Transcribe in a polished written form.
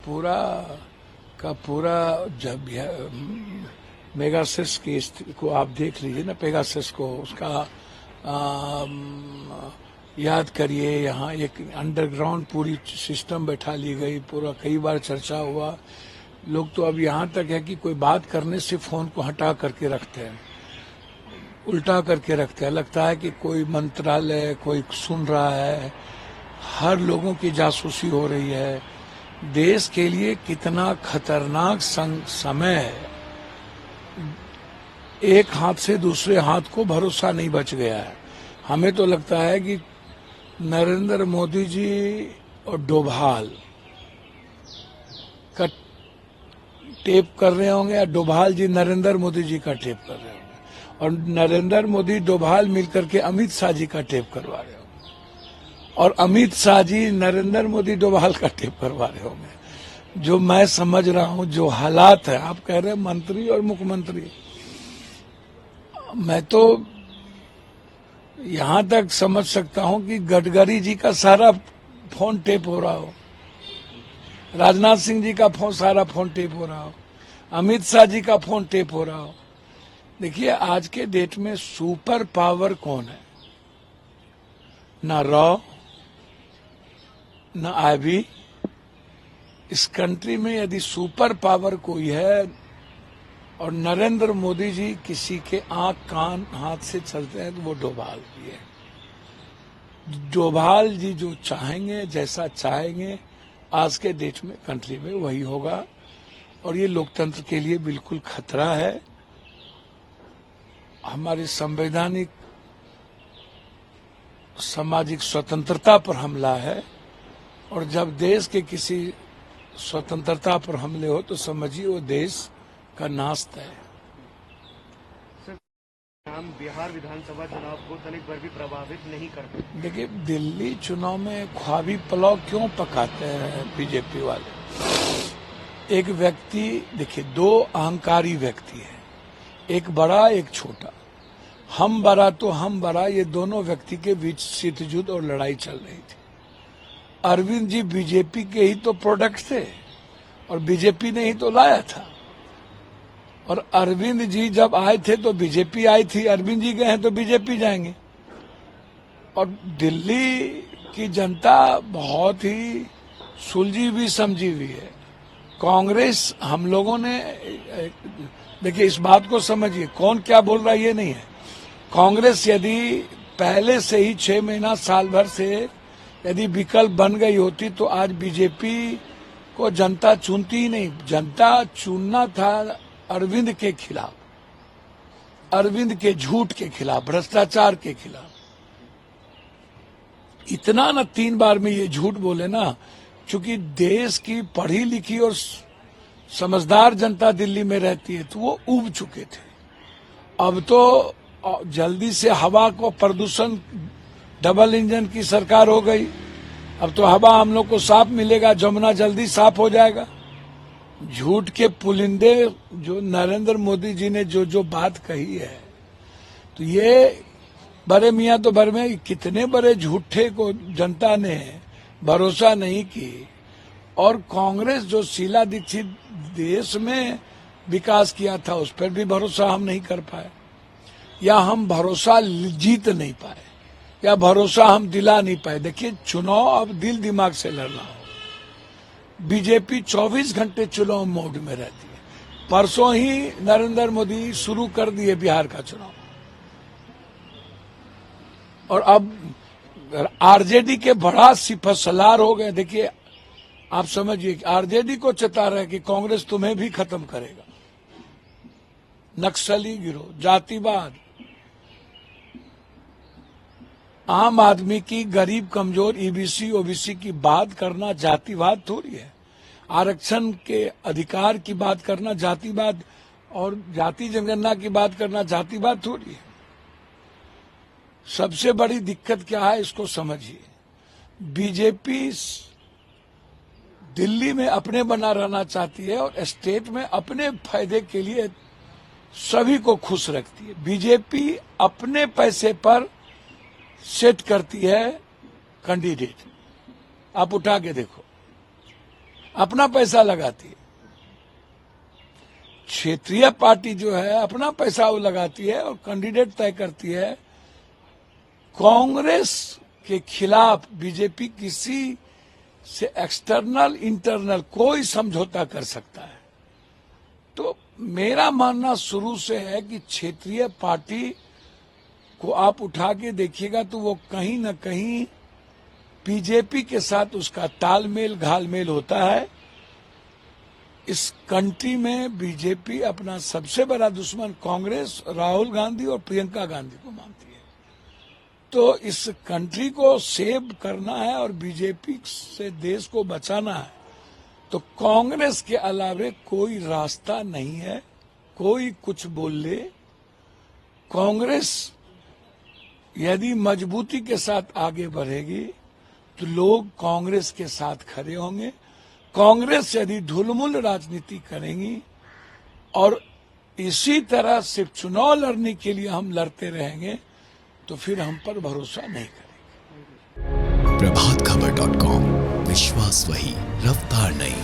पूरा का पूरा जब मेगासिस की को आप देख लीजिए ना, पेगासिस को उसका याद करिए। यहाँ एक अंडरग्राउंड पूरी सिस्टम बैठा ली गई, पूरा कई बार चर्चा हुआ। लोग तो अब यहाँ तक है कि कोई बात करने से फोन को हटा करके रखते हैं, उल्टा करके रखते हैं। लगता है कि कोई मंत्रालय कोई सुन रहा है, हर लोगों की जासूसी हो रही है। देश के लिए कितना खतरनाक समय है। एक हाथ से दूसरे हाथ को भरोसा नहीं बच गया है। हमें तो लगता है कि नरेंद्र मोदी जी और डोभाल का टेप कर रहे होंगे या डोभाल जी नरेंद्र मोदी जी का टेप कर रहे होंगे, और नरेंद्र मोदी डोभाल मिलकर के अमित शाह जी का टेप करवा रहे होंगे, और अमित शाह जी नरेंद्र मोदी डोभाल का टेप करवा रहे होंगे। जो मैं समझ रहा हूं, जो हालात है, आप कह रहे हैं मंत्री और मुख्यमंत्री, मैं तो यहां तक समझ सकता हूं कि गडकरी जी का सारा फोन टेप हो रहा हो, राजनाथ सिंह जी का सारा फोन टेप हो रहा हो, अमित शाह जी का फोन टेप हो रहा हो। देखिए, आज के डेट में सुपर पावर कौन है? ना रॉ, ना आईबी। इस कंट्री में यदि सुपर पावर कोई है और नरेंद्र मोदी जी किसी के आंख कान हाथ से चलते हैं तो वो डोभाल जी है। डोभाल जी जो चाहेंगे, जैसा चाहेंगे, आज के डेट में कंट्री में वही होगा, और ये लोकतंत्र के लिए बिल्कुल खतरा है। हमारी संवैधानिक सामाजिक स्वतंत्रता पर हमला है, और जब देश के किसी स्वतंत्रता पर हमले हो तो समझिए वो देश का नाश है। हम बिहार विधानसभा चुनाव को दलित वर्ग भी प्रभावित नहीं करते। देखिए, दिल्ली चुनाव में ख्वाबी पुलाव क्यों पकाते हैं बीजेपी वाले? एक व्यक्ति, देखिए, दो अहंकारी व्यक्ति है, एक बड़ा एक छोटा। हम बड़ा तो हम बड़ा, ये दोनों व्यक्ति के बीच शीतयुद्ध और लड़ाई चल रही थी। अरविंद जी बीजेपी के ही तो प्रोडक्ट थे, और बीजेपी ने ही तो लाया था। और अरविंद जी जब आए थे तो बीजेपी आई थी, अरविंद जी गए हैं तो बीजेपी जाएंगे। और दिल्ली की जनता बहुत ही सुलझी हुई समझी हुई है। कांग्रेस, हम लोगों ने, देखिए इस बात को समझिए, कौन क्या बोल रहा है ये नहीं है। कांग्रेस यदि पहले से ही 6 महीना साल भर से यदि विकल्प बन गई होती तो आज बीजेपी को जनता चुनती ही नहीं। जनता चुनना था अरविंद के खिलाफ, अरविंद के झूठ के खिलाफ, भ्रष्टाचार के खिलाफ। इतना ना 3 बार में ये झूठ बोले ना, क्योंकि देश की पढ़ी लिखी और समझदार जनता दिल्ली में रहती है तो वो उब चुके थे। अब तो जल्दी से हवा को प्रदूषण, डबल इंजन की सरकार हो गई, अब तो हवा हम लोग को साफ मिलेगा, जमुना जल्दी साफ हो जाएगा। झूठ के पुलिंदे जो नरेंद्र मोदी जी ने जो जो बात कही है, तो ये बड़े मियां तो भर में कितने बड़े झूठे को जनता ने भरोसा नहीं की। और कांग्रेस जो शीला दीक्षित देश में विकास किया था उस पर भी भरोसा हम नहीं कर पाए, या हम भरोसा जीत नहीं पाए, या भरोसा हम दिला नहीं पाए। देखिए, चुनाव अब दिल दिमाग से लड़ना हो। बीजेपी 24 घंटे चुनाव मोड में रहती है। परसों ही नरेंद्र मोदी शुरू कर दिए बिहार का चुनाव, और अब आरजेडी के बड़ा सिपहसालार हो गए। देखिए, आप समझिए, आरजेडी को चेता रहे कि कांग्रेस तुम्हें भी खत्म करेगा। नक्सली गिरोह, जातिवाद, आम आदमी की, गरीब कमजोर ईबीसी ओबीसी की बात करना जातिवाद थोड़ी है। आरक्षण के अधिकार की बात करना जातिवाद, और जाति जनगणना की बात करना जातिवाद थोड़ी है। सबसे बड़ी दिक्कत क्या है इसको समझिए। बीजेपी दिल्ली में अपने बना रहना चाहती है और स्टेट में अपने फायदे के लिए सभी को खुश रखती है। बीजेपी अपने पैसे पर सेट करती है कैंडिडेट। आप उठा के देखो, अपना पैसा लगाती है। क्षेत्रीय पार्टी जो है अपना पैसा वो लगाती है और कैंडिडेट तय करती है। कांग्रेस के खिलाफ बीजेपी किसी से एक्सटर्नल इंटरनल कोई समझौता कर सकता है। तो मेरा मानना शुरू से है कि क्षेत्रीय पार्टी को आप उठा के देखिएगा तो वो कहीं न कहीं बीजेपी के साथ उसका तालमेल घालमेल होता है। इस कंट्री में बीजेपी अपना सबसे बड़ा दुश्मन कांग्रेस, राहुल गांधी और प्रियंका गांधी को मानती है। तो इस कंट्री को सेव करना है और बीजेपी से देश को बचाना है तो कांग्रेस के अलावे कोई रास्ता नहीं है। कोई कुछ बोल ले, कांग्रेस यदि मजबूती के साथ आगे बढ़ेगी तो लोग कांग्रेस के साथ खड़े होंगे। कांग्रेस यदि ढुलमुल राजनीति करेंगी और इसी तरह सिर्फ चुनाव लड़ने के लिए हम लड़ते रहेंगे तो फिर हम पर भरोसा नहीं करेंगे। प्रभातखबर.com, विश्वास वही, रफ्तार नहीं।